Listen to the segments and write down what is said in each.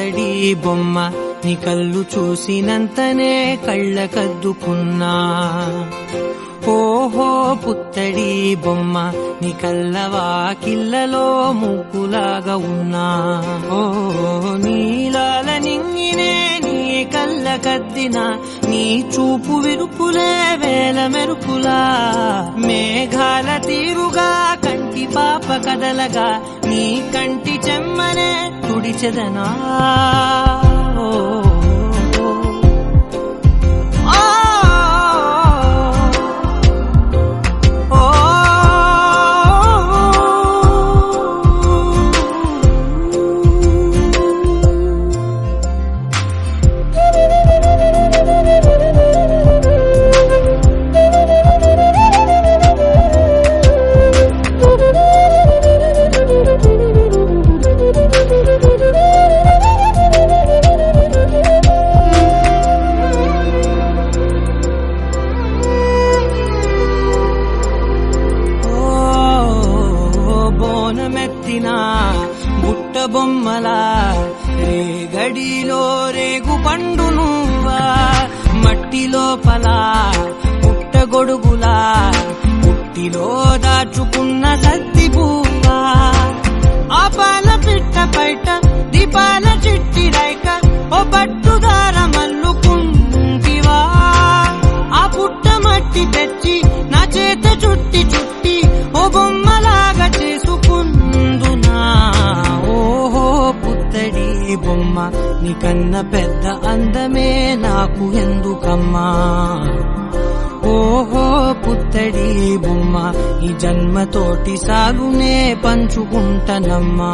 పుత్తడి బొమ్మ నీ కళ్ళు చూసినంతనే కళ్ళకద్దుకున్నా. ఓహో పుత్తడి బొమ్మ నీ కళ్ళవాకిళ్ళలో ముగ్గులాగా ఉన్నా. ఓ నీలాల నింగినే నీ కళ్ళకద్దిన నీ చూపు విరుపులే వేల మెరుపులా. మేఘాల తీరుగా కంటి పాప కదలగా నీ కంటి చెమ్మనే తుడిచెదనా. బుట్ట బొమ్మలా రేగడిలో రేగు పండు నువ్వా. మట్టి లోపల పుట్ట గొడుగులా పుట్టిలో దాచుకున్న సత్తి పువ్వా. ఆ పాల పిట్ట బయట దీపాల చిట్టి రైక ఓ పట్టుదార మల్లుకుంటివా. ఆ పుట్ట మట్టి తెచ్చి నా చేత చుట్టి చుట్టి ఓ బొమ్మలాగా చేసుకుందునా. ఓహో పుత్తడి బొమ్మ నీకన్న పెద్ద అందమే నాకు ఎందుకమ్మా. ఓహో పుత్తడి బొమ్మ ఈ జన్మతోటి సాగునే పంచుకుంటనమ్మా.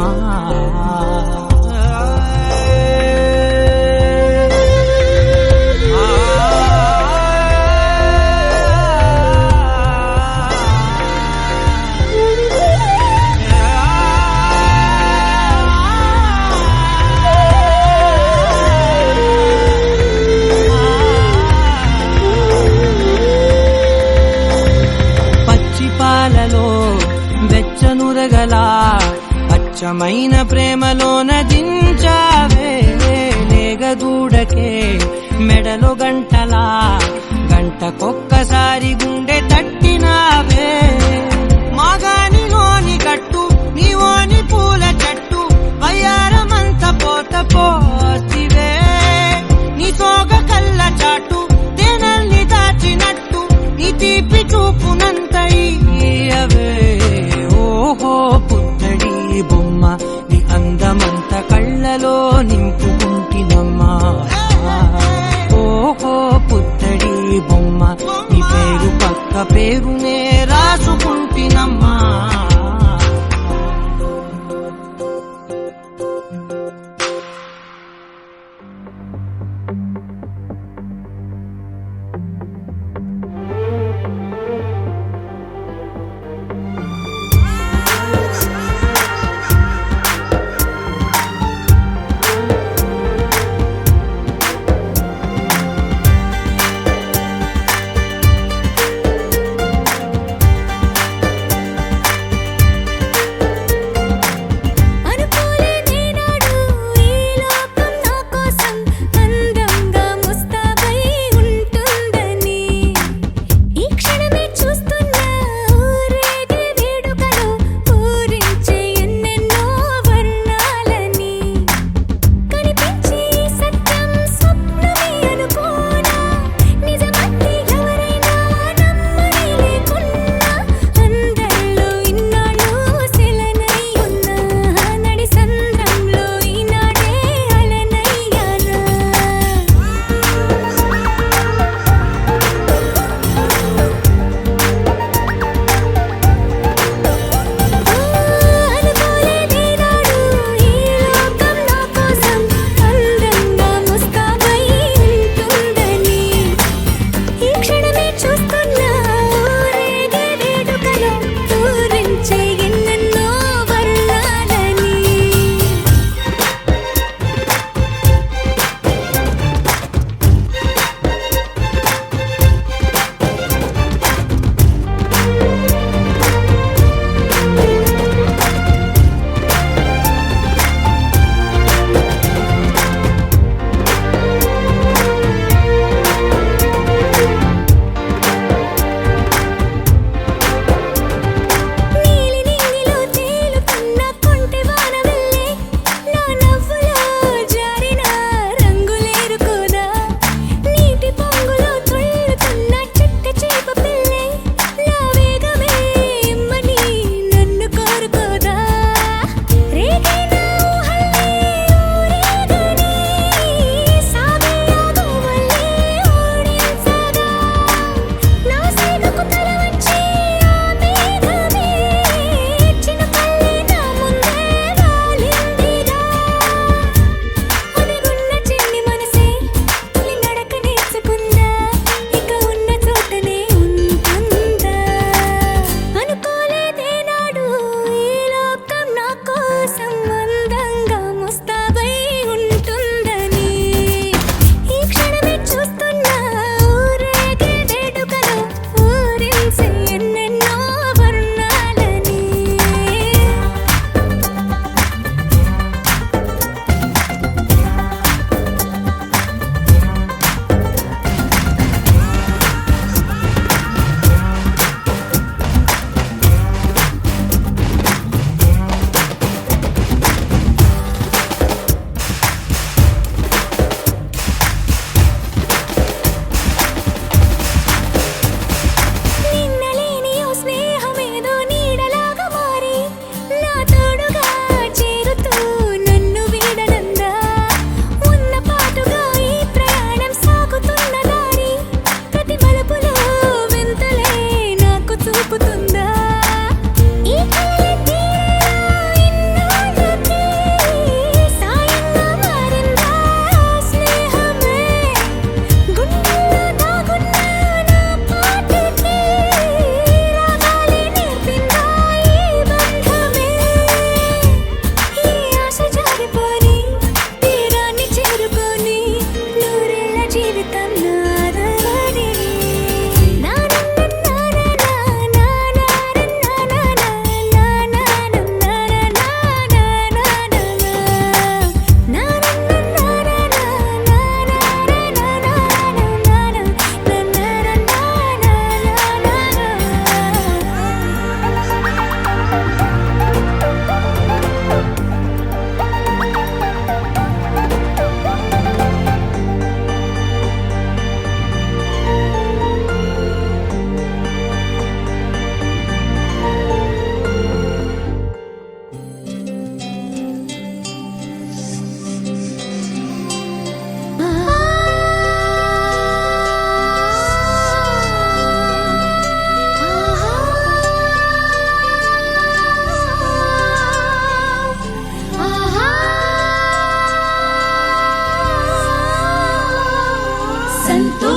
పాలలో వెచ్చనురగలా అచ్చమైన ప్రేమలోన దించావే. లేగదూడకే మెడలో గంటలా గంటకొక్కసారి గుండె తట్టినావే. మాగానిలోని గట్టు నీవోని పూల చెట్టు వయ్యారమంత పోత పోతివే. నీ సోగ కళ్ళ చాటు తేనల్ని దాచినట్టు నీ తీపి చూపునంత ఇయ్యవే. ఓహో పుత్తడి బొమ్మ నీ అందమంత కళ్ళలో నింపుకుంటినమ్మా. ఓహో పుత్తడి బొమ్మ నీ పేరు పక్క పేరు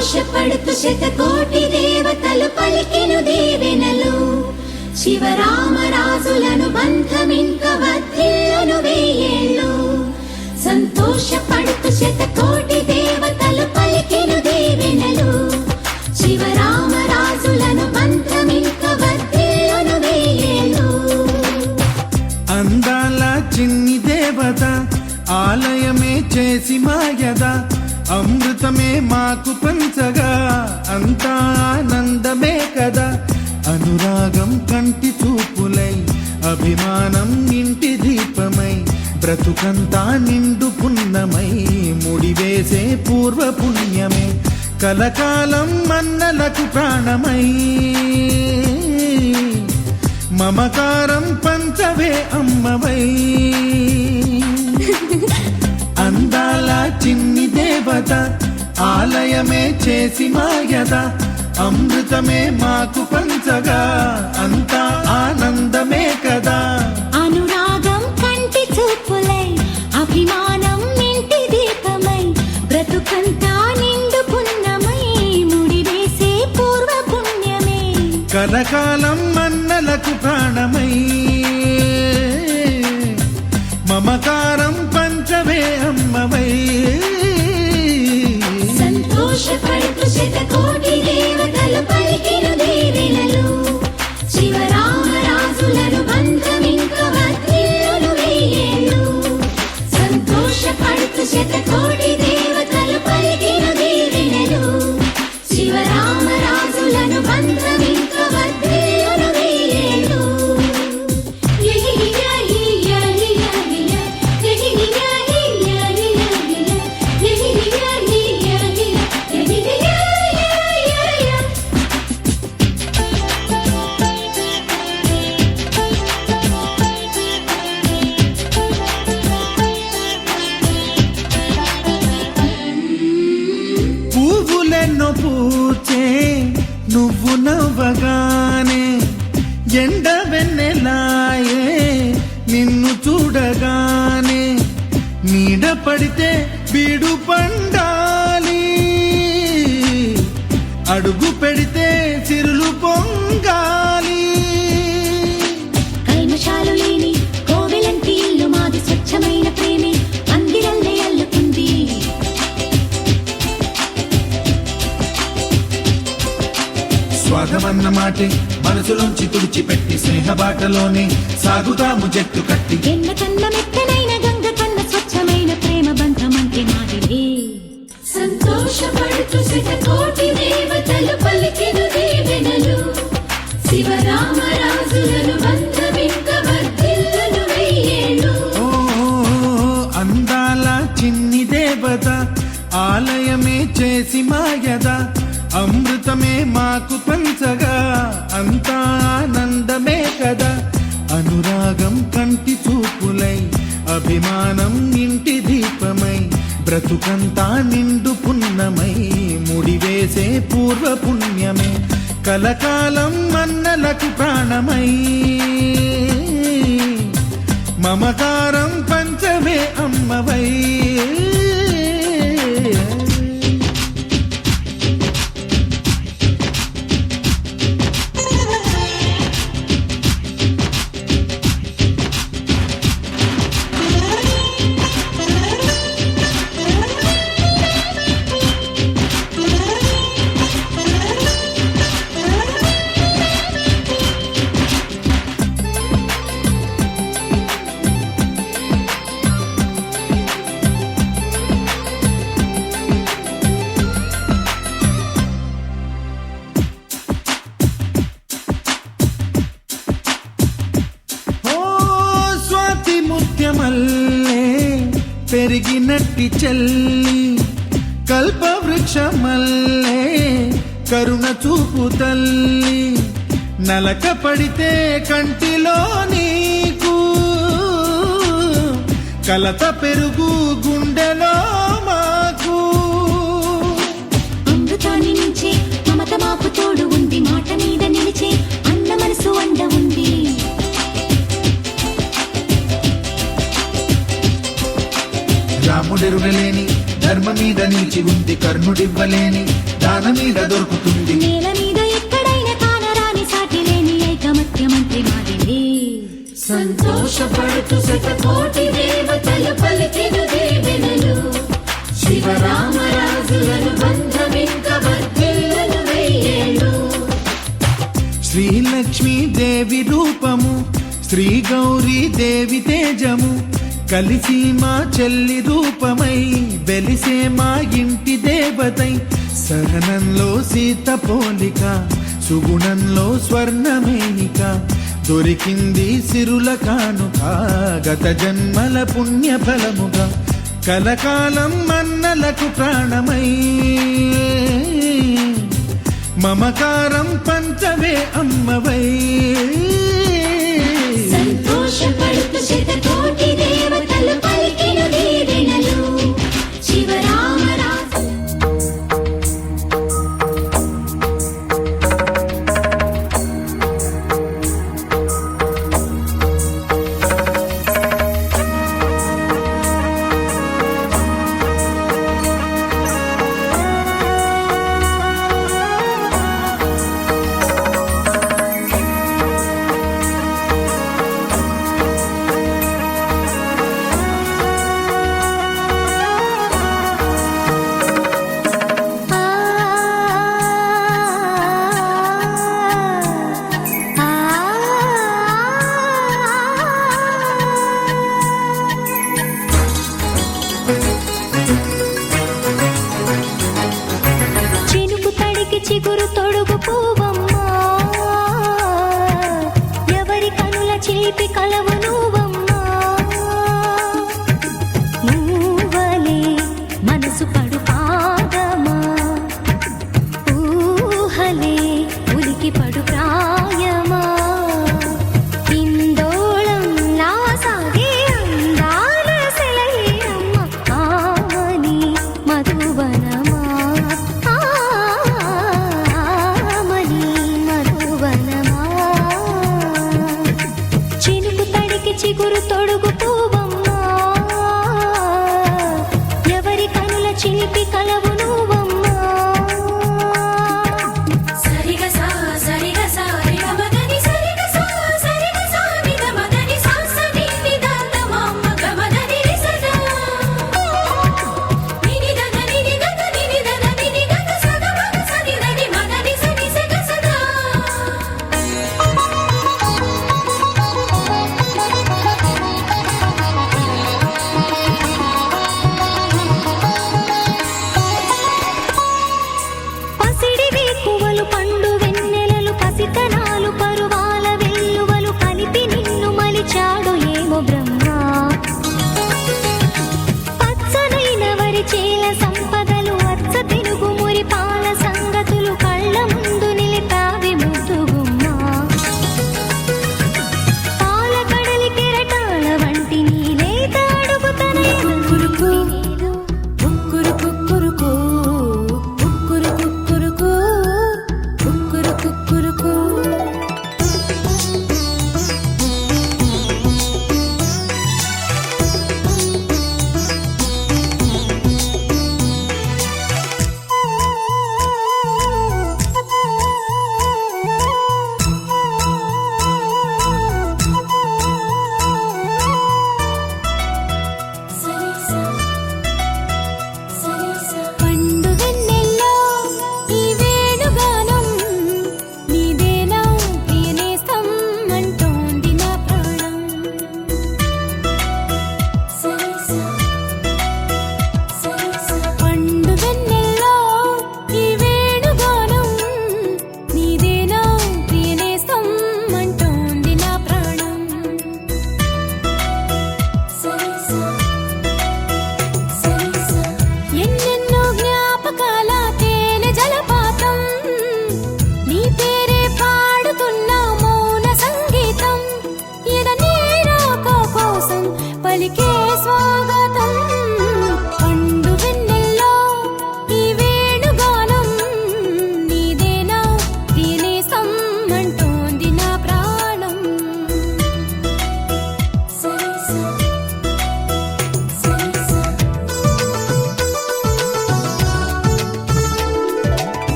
సంతోషపడుతు శతకోటి దేవతలు పలికెను దీవెనలు శివరామరాజులను బంధమింక వర్ధిల్లును వెయ్యేళ్ళు సంతోషపడుతు శతకోటి దేవతలు పలికెను దీవెనలు శివరామరాజులను బంధమింక వర్ధిల్లును వెయ్యేళ్ళు అందాల చిన్ని దేవత ఆలయమే చేసి మాయద అమృతమే మాకు పంచగా అంతా ఆనందమే కదా అనురాగం కంటి చూపులై అభిమానం ఇంటి దీపమై బ్రతుకంతా నిండు పున్నమై ముడివేసే పూర్వ పుణ్యమే కలకాలం మన్నలకు ప్రాణమై మమకారం పంచవే అమ్మవై అందాల చిన్ని దేవత ఆలయమే చేసి మాయద అమృతమే మాకు పంచగా అంతా ఆనందమే కదా అనురాగం కంటి చూపులై అభిమానం ఇంటి దీపమై బ్రతుకంతా నిండు పున్నమై ముడివేసే పూర్వ పుణ్యమే కలకాలం మన్నలకు ప్రాణమై మమకారం పంచవే అమ్మవై సంతోషపడుతు శతకోటి దేవతలు పలికెను దీవెనలు శివరామరాజులను బంధమింక వర్ధిల్లును వెయ్యేళ్ళు సంతోషపడుతు శతకోటి దేవతలు పలికెను దీవెనలు శివరామరాజులను బంధమింక వర్ధిల్లును వెయ్యేళ్ళు పువ్వులెన్నో పూచే నువ్వు నవ్వగానే ఎండ వెన్నెలాయే నిన్ను చూడగానే నీడ పడితే బీడు పండాలి అడుగు పెడితే చిరులు పొంగాలి కల్మషాలు లేని కోవెలంటి ఇల్లు మాది స్వచ్ఛమైన ప్రేమే అందిరల్లే అల్లుకుంది స్వాగమన్న మాటే మనసులోంచి తుడిచిపెట్టి స్నేహబాటలోనే సాగుదాము జట్టు కట్టి ఎన్న కన్న మెత్తనైన గంగ కన్న స్వచ్ఛమైన ప్రేమ బంధమంటే మాదిలే సంతోషపడుతూ శతకోటి దేవతలు పలికెను దీవెనలు శివరామరాజులను బంధమింక వర్ధిల్లును వెయ్యేళ్ళు అందాల చిన్ని దేవత ఆలయమే చేసి మాయద అమృతమే మాకు పంచగా అంతా ఆనందమే కదా అనురాగం కంటి చూపులై అభిమానం ఇంటి దీపమై బ్రతుకంతా నిండు పున్నమై ముడివేసే పూర్వ పుణ్యమే కలకాలం మన్నలకు ప్రాణమై మమకారం పంచవే అమ్మవై మల్లె పెరిగినట్టి చెల్లి కల్పవృక్షమల్లే కరుణ చూపు తల్లి నలక పడితే కంటిలో నీకు కలత పెరుగు గుండెలో మాకు అమృతాన్ని మించే మమత మాకు తోడు ఉంది మాట మీద నిలిచే అన్న మనసు అండ ఉంది రాముడెరుగలేని ధర్మ మీద మీద నిలిచి ఉంది కర్ణుడివ్వలేని దానమీద దొరుకుతుంది. నేల మీద ఎక్కడైనా కానరాని సాటి లేని ఐకమత్యమంత్రి మాదిలే. సంతోషపడుతూ శతకోటి దేవతలు పలికెను దీవెనలు, శివరామరాజులను బంధమింక వర్ధిల్లును వెయ్యేళ్ళు. శ్రీలక్ష్మీ దేవి రూపము, శ్రీ గౌరీ దేవి తేజము, కలిసి మా చెల్లి రూపమై వెలిసే మా ఇంటి దేవతై. సహనంలో సీత పోలిక, సుగుణంలో స్వర్ణమేనిక, దొరికింది సిరుల కానుక గత జన్మల పుణ్య ఫలముగా. కలకాలం మన్నలకు ప్రాణమై మమకారం పంచవే అమ్మవై. సంతోషపడుతూ శతకోటి దేవతలు పలికెను దీవెనలు, శివరామరాజు. చినుకు తడికి చిగురు తొడుగు పూవమ్మా, ఎవరి కనుల చిలిపి కలవు నువ్వమ్మా. నువ్వలే మనసు పడు పాదమా, ఊహలే ఉలికి పడు ప్రాయమా. ఇందోళం నా సాగే అందాల సెలయేరమ్మ, ఆమని మధువనమా, ఆమని మధువనమా. చినుకు తడికి చిగురు తొడుగు పూవమ్మా, ఎవరి కనుల చిలిపి కలవు నువ్వమ్మా. సరిగ సా సరిగ సా రిగ మదని సరిగ సా సరిగ సా నిగ మదని సా సని నిదాత మమ్మ గ మదని రిసదా. నిని దగ నిని గగ నిని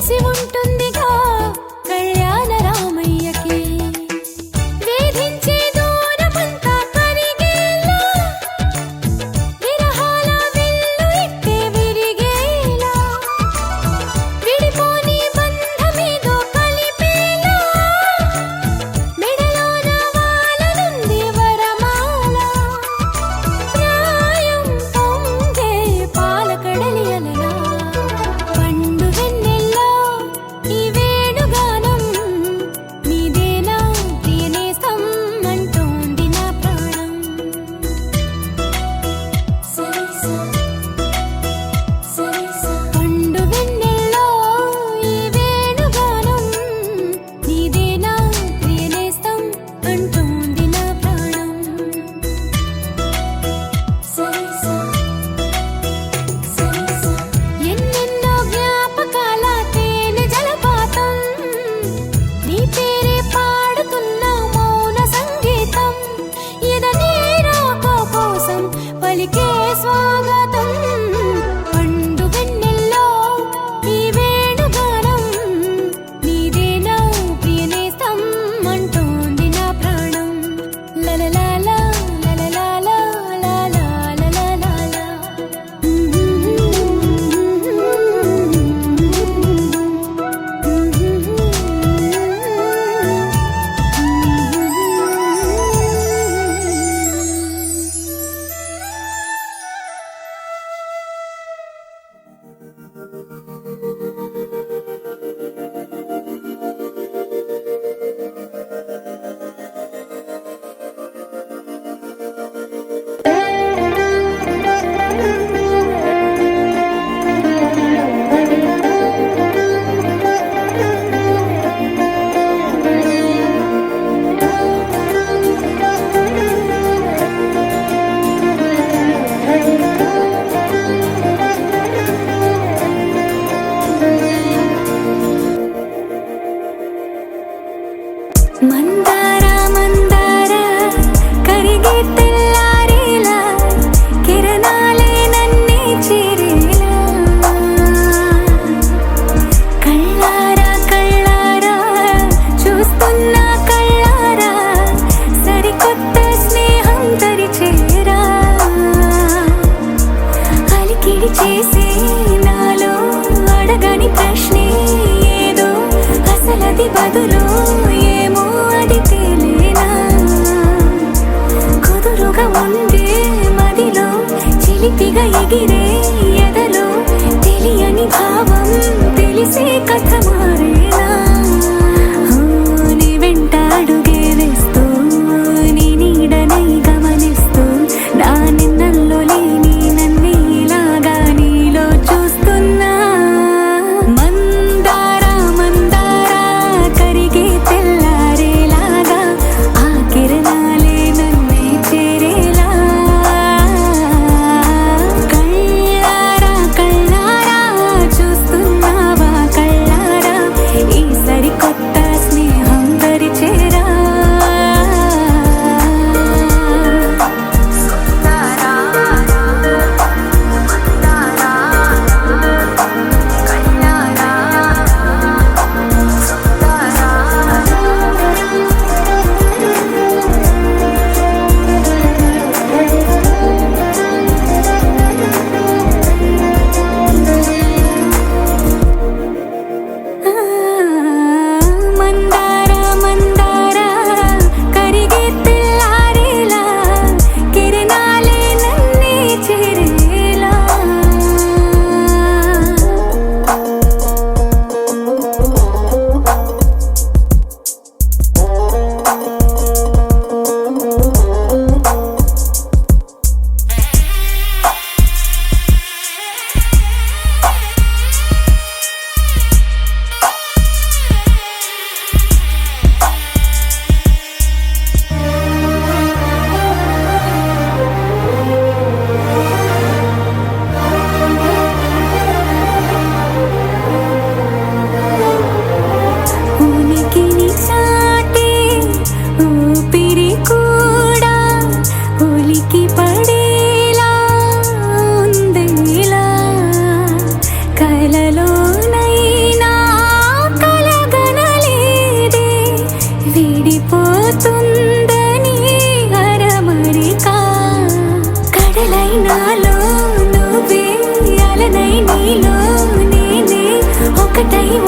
తెలిసి ఉంటుందిగా కళ్యాణ రామయ్యకి వేధించే దూరమంతా కరిగేలా విరహాల వెల్లు ఇట్టే విరిగేలా విడిపోని బంధమేదో కలిపేలా మెడలోన వాలనుంది వరమాల ప్రాయం పొంగే పాలకడలి అలలా పండు వెన్నెల్లో ఈ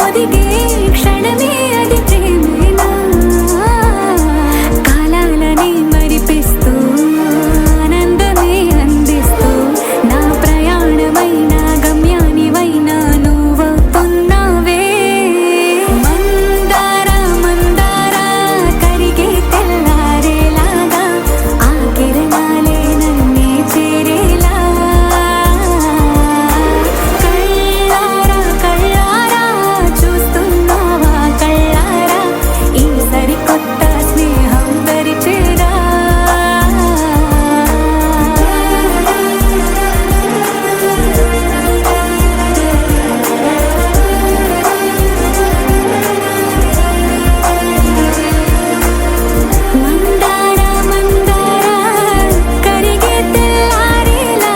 ఒదిగే క్షణమే అది ప్రేమేనా కాలాలని మరిపిస్తూ ఆనందమే అందిస్తూ నా ప్రయాణమైన గమ్యానివైనా నువ్వవుతున్నావే మందార మందార కరిగే తెల్లారేలాగా ఆ కిరణాలే నన్నే చేరేలా కళ్ళారా కళ్ళారా చూస్తున్నావా కళ్ళారా ఈ సరికొత్త స్నేహం పరిచేరా మందార మందార కరిగే తెల్లారేలా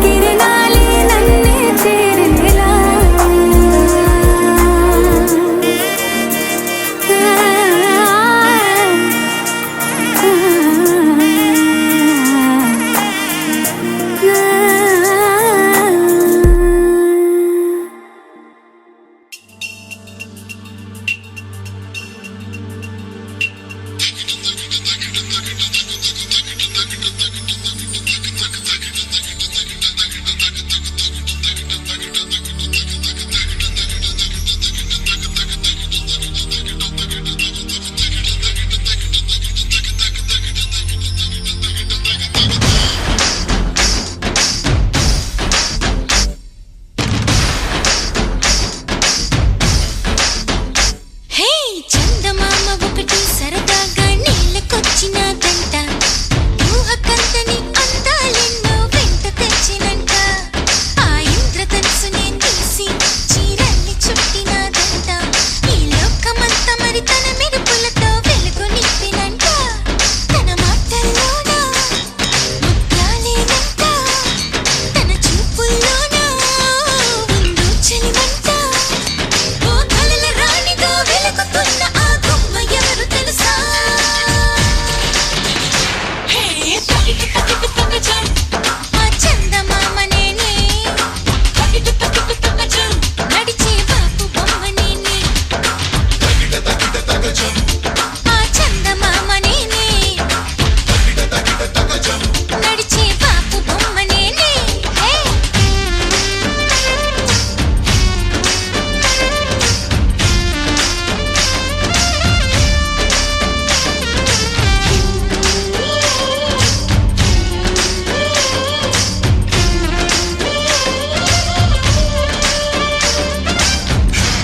కిరణాలే నన్నే చేరేలా హే చందమామ ఒకటి సరదాగా నీళ్ళకొచ్చినదంట ఊహకందని అందాలెన్నో వెంట తెచ్చినంట ఆ ఇంద్రధనుసు నేను తీసి చీరల్ని చుట్టినదంట ఈ లోకమంతా మరి తన మెరుపులతో వెలుగు నింపినంట తన మాటల్లోన ముత్యాలేనంట తన చూపుల్లోన ఉందో చెలిమంట ఓ కలల రాణిగా వెలుగుతున్న ఆ గుమ్మ ఎవరు తెలుసా హే తకిట తకిట తకజం ఆ చందమామ నేనే తకిట తకిట తకజం నడిచే బాపు బొమ్మ నేనే తకిట తకిట తకజం ఆ చందమామ నేనే తకిట తకిట తకజం నడిచే బాపు బొమ్మ నేనే హే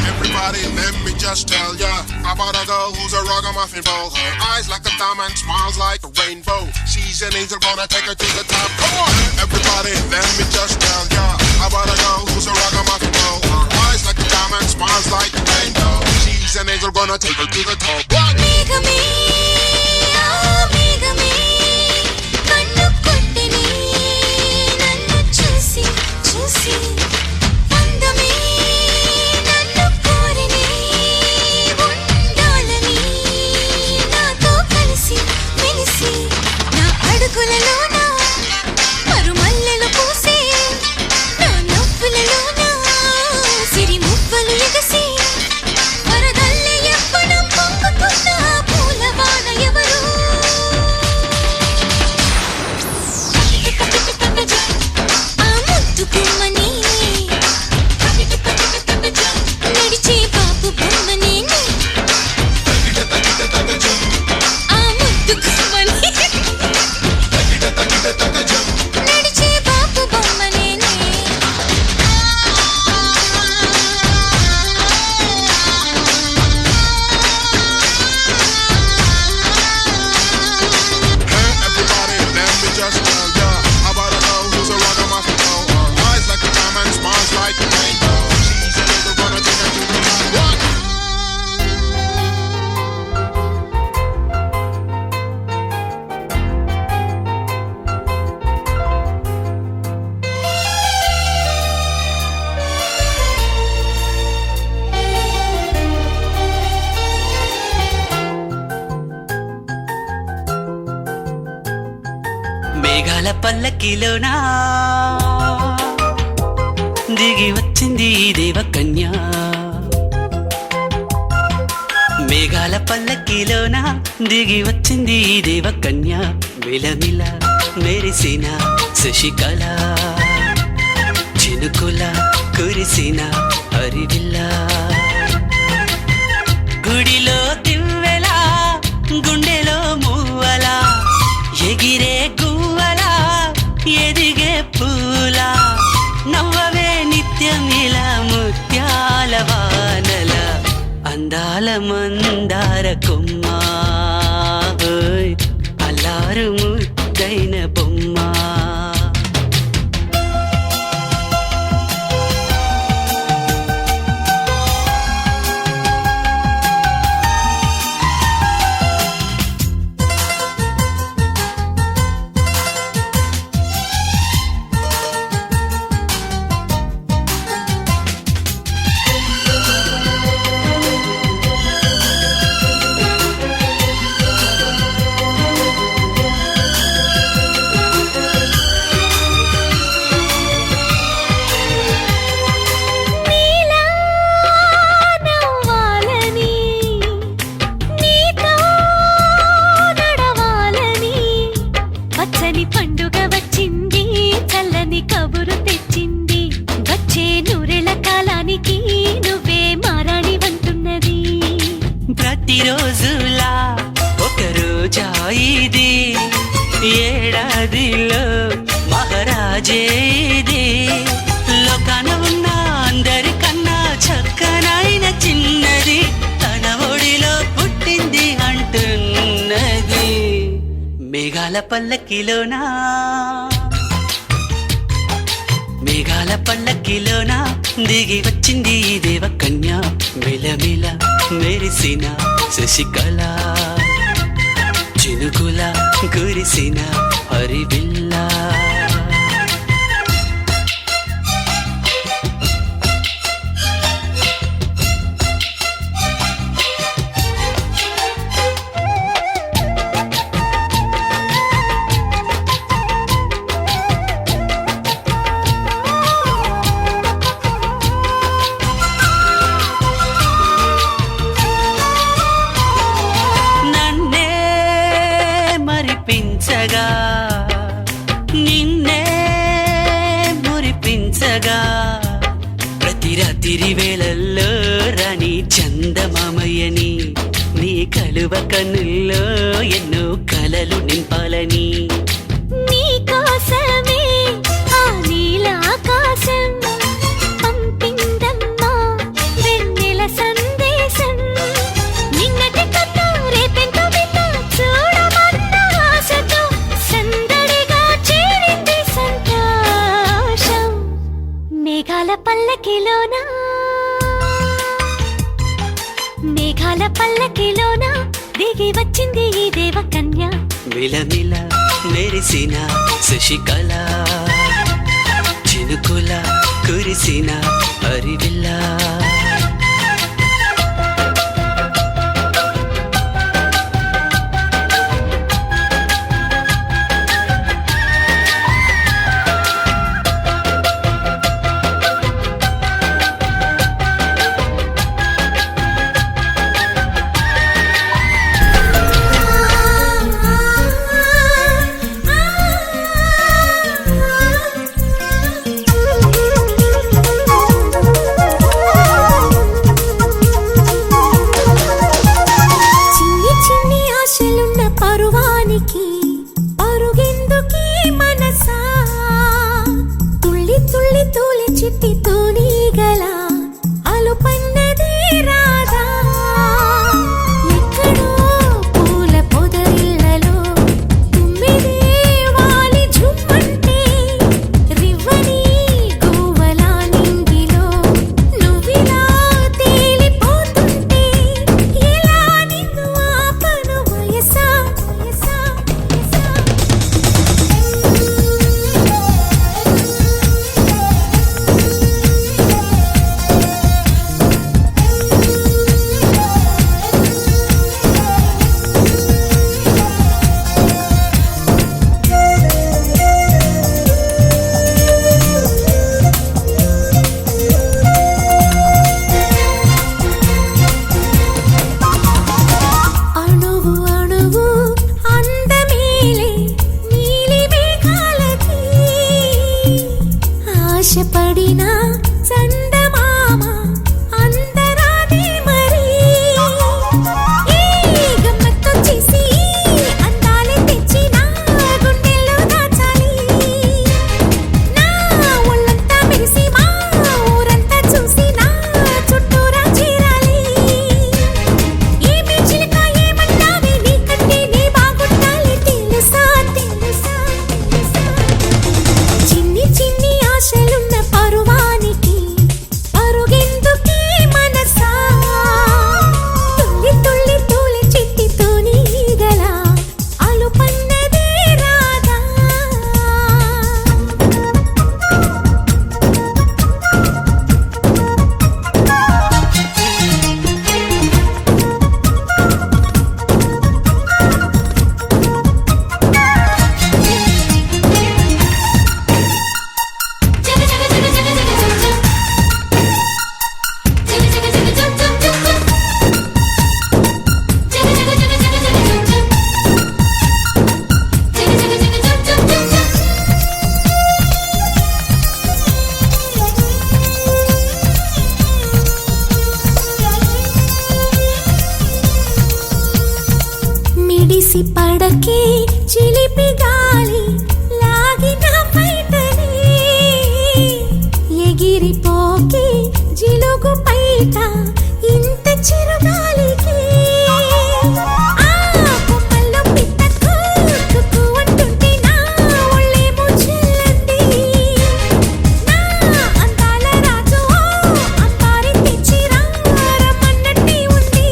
Everybody, let me just tell ya about a girl who's a ragamuffin ball. Her eyes like a diamond, smiles like a rainbow. She's an angel, gonna take her to the top. Come on, everybody, let me just tell ya about a girl who's a ragamuffin ball. Her eyes like a diamond, smiles like a rainbow. She's an angel, gonna take her to the top. What? మేఘమే ఆ మేఘమే కన్ను కొట్టిని నన్ను చూసి చూసి అందమే నన్ను కోరిని ఉండాలని నాతో కలిసి మెలిసి నా అడుగులలోన మరుమల్లెలు పూసే నా నవ్వులలోన సిరి మువ్వలు ఎగసి వరదల్లే ఎప్పడం పొంగుతున్న ఆ పూలవాన ఎవరు ఆ ముద్దు బొమ్మ నేనే నడిచే బాపు బొమ్మ నేనే ఆ ముద్దు బొమ్మ నేనే నడిచే బాపు బొమ్మ నేనే Hey, everybody, let me just tell ya about a girl who's a ragamuffin ball. Her eyes like a diamond, smiles like a rainbow. She's an angel, gonna take her to the top. What? మేఘాల పల్లకిలోనా దిగి వచ్చింది ఈ దేవకన్య మేఘాల పల్లకిలోన దిగి వచ్చింది ఈ దేవకన్య విలమిల మెరిసిన శశికళ చినుకుల కురిసిన హరివిల్ల గుడిలో దివ్వెలా గుండెలో మువ్వలా ఎగిరే గువ్వలా ఎదిగే పూలా నవ్వవే నిత్యం ఇలా ముత్యాల వానల అందాల మందార కొమ్మ ఓయ్ అల్లారు ముద్దైన బొమ్మ నీలా నవ్వాలని నీతో నడవాలని పచ్చని పండుగ వచ్చింది చల్లని కబురు తెచ్చింది వచ్చే నూరెళ్ళ కాలానికి నువ్వే మారాణి వంటున్నది ప్రతిరోజులా ఒక రోజా ఇది ఏడాదిలో మహారాజే ఇది లోకాన ఉన్న అందరికన్నా చక్కనైన చిన్నది తన ఒడిలో పుట్టింది అంటున్నది మేఘాల పల్లకిలోనా మేఘాల పల్లకిలోన దిగి వచ్చింది ఈ దేవకన్య మిలమిల మెరిసిన శశికళ చినుకుల కురిసిన హరివిల్ల నన్నే మరిపించగా నిన్నే మురిపించగా ప్రతి రాత్రి వేళల్లో రాణి చందమామయ్యని నీ కలువ కన్నుల్లో ఎన్నో కలలు నింపాలని నీకోసమే ఆ నీలాకాశం పంపిందమ్మా వెన్నెల సందేశం నిన్నటి కన్నా రేపెంతో బిడ్డ చూడమన్న ఆశతో సందడిగా చేరింది సంతోషం మేఘాల పల్లకిలోనా మేఘాల పల్లకిలోన దిగి వచ్చింది ఈ దేవకన్య మిలమిల మెరిసిన శశికళ చినుకుల కురిసిన హరివిల్ల ఆ పల్లకి చిలిపి గాలి లాగిన పైటని ఎగిరిపోకి జిలుగు పైట ఇంత చిరుగాలికి కొమ్మల్లో పిట్ట కుక్కు అంటుంటే నా ఒళ్ళేమో చెల్లంది నా అందాల రాజు అంబారి తెచ్చి రమ్మన్నట్టే ఉంది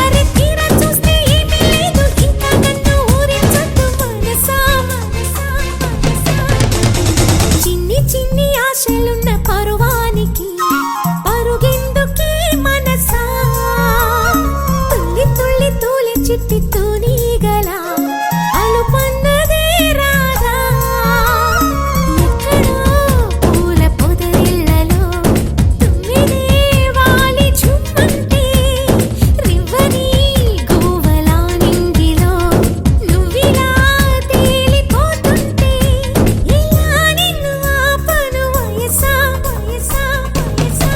అరే తీరా చూస్తే ఏమీ లేదు ఇంకా నన్ను ఊరించొద్దు మనసా మనసా మనసా చిన్ని చిన్ని ఆశలున్న పరువానికి పరుగెందుకే మనసా తుల్లి తుల్లి తూలి చిట్టి తూనీగల అలుపన్నదే రాదా ఎక్కడో పూల పొదరిళ్ళలో తుమ్మిదే వాలి చుమ్మంటే రివ్వని గోవలా నింగిలో నువ్విలా తేలిపోతుంటే ఇలా నిన్ను ఆపను వయసా వయసా వయసా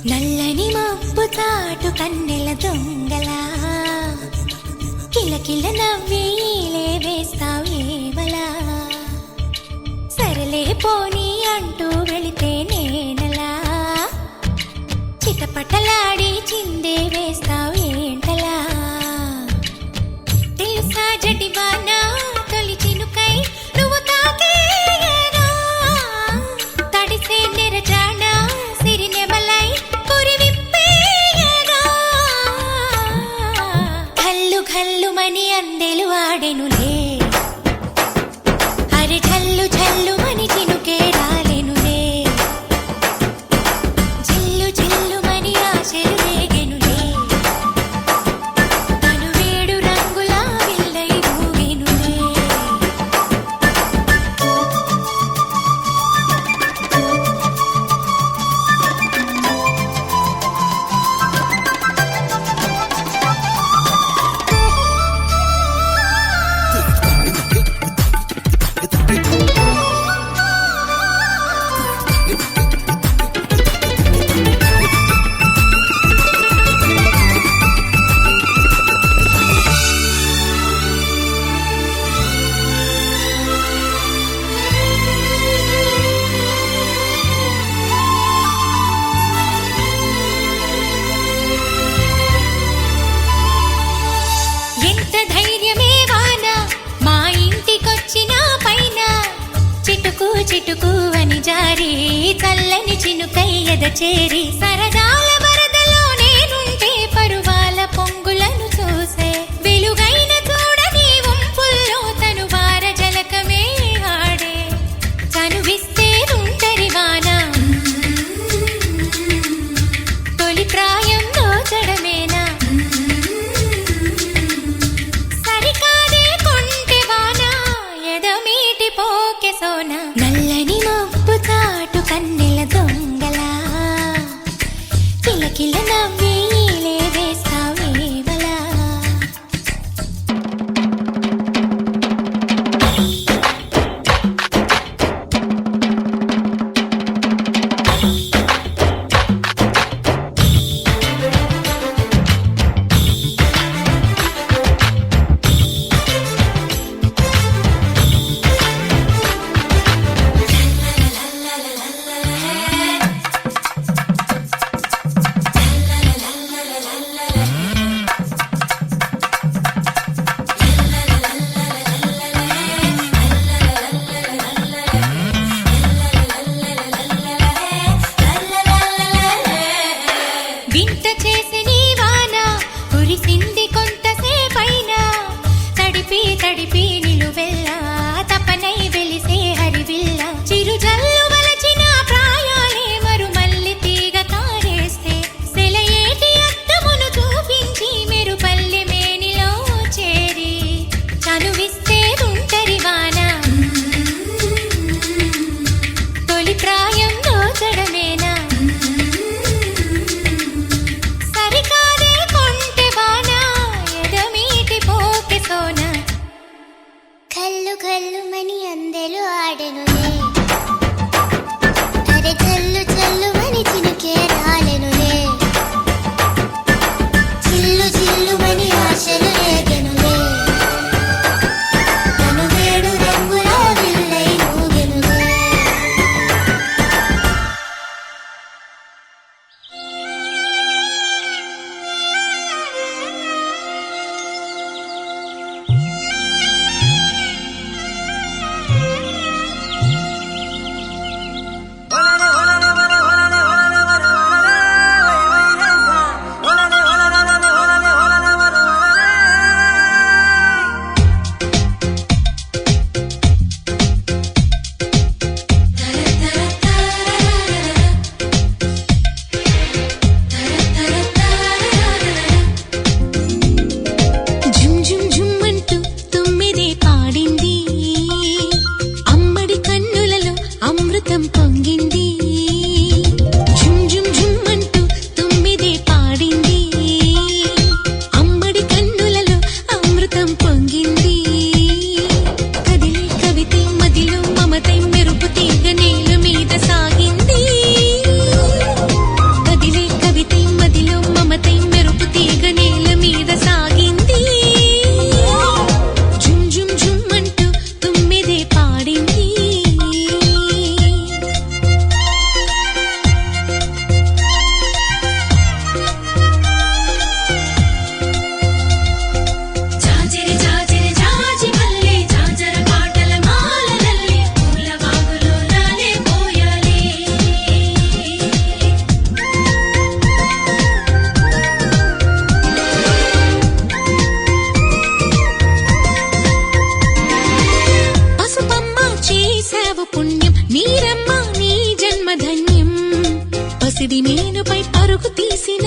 నల్లని మబ్బు తాటు కన్నెల దొంగలా కిలకిల నవ్వేలే వేస్తావేవలా సరలే పోనీ అంటూ వెళితే నేనలా చిటపటలాడి చిందే వేస్తావేంటలా తెలుసా జడివానా తొలి చినుకై నువ్వు తాకేయగా తడిసే నెరజానా సిరినెమలై కురివిప్పేయగా ఘల్లు ఘల్లుమని అందెలు ఆడెనులే అరే ఝల్లు ఝల్లుమని చినుకే రాలెనులే జిల్లు జిల్లుమని ఆశలు రేగెనులే తను వేడు రంగులా విల్లై ఊగెనులే ఎంత ధైర్యమే వాన మా ఇంటికొచ్చిన పైన చిటుకు చిటుకు అని జారి చల్లని చినుకై ఎద చేరి సరదాల వరదలో నేనుంటే పరువాల పొంగులను చూసే వెలుగైన చూడని వంపుల్లో తను వార జలకమే ఆడే చనువిస్తే ఉంటరి వాన తొలి ప్రాయం దోచడమేనా సరికాదే కొంటె వాన ఎదమీటి పోకె సోన నల్లని మబ్బు తాటు కన్నెల దొంగలా కిలకిల నవ్వేలే వేస్తావేవలా వింత చేసి నీ వాన కురిసింది కొంతసేపైనా తడిపి తడిపి నిలువెల్లా తపనై వెలిసే హరివిల్ల చిరుజల్లు వల చనువిస్తే ఉంటరి వాన తొలి ప్రాయం దోచడమేనా సరికాదే కొంటె వాన ఎదమీటి పోకె సోన కల్లు కల్లు మని అందెలు ఆడెనులే అరే చల్లు చల్లు మని చినుకే రాలెనులే చిల్లు చిల్లు మని ఆశలు రేగెనులే తను వేడు రంగుల విల్లై ఊగెనులే జుమ్ జుమ్ జుమ్ అంటూ తొమ్మిదే పాడింది అమ్మడి కన్నులలో అమృతం పొంగింది జుమ్ జుమ్ జుమ్ అంటూ తొమ్మిదే పాడింది అమ్మడి కన్నులలో అమృతం పొంగింది కదిలే కవితే మదిలో మమతై మెరుపు తీగ నేల మీద సాగింది కదిలే కవితే మదిలో మమతై మెరుపు తీగ నేల మీద సాగింది జుమ్ జుమ్ జుమ్ అంటూ తొమ్మిదే పాడింది జాజిరి జాజిరి జాజి మల్లె జాజర పాటల మాలలల్లి పూల వాగులో లాలే పోయాలి పసుపమ్మ చేసావు పుణ్యం నీరమ్మ నీ జన్మధన్యం పసిడి మేనుపై పరుగు తీసిన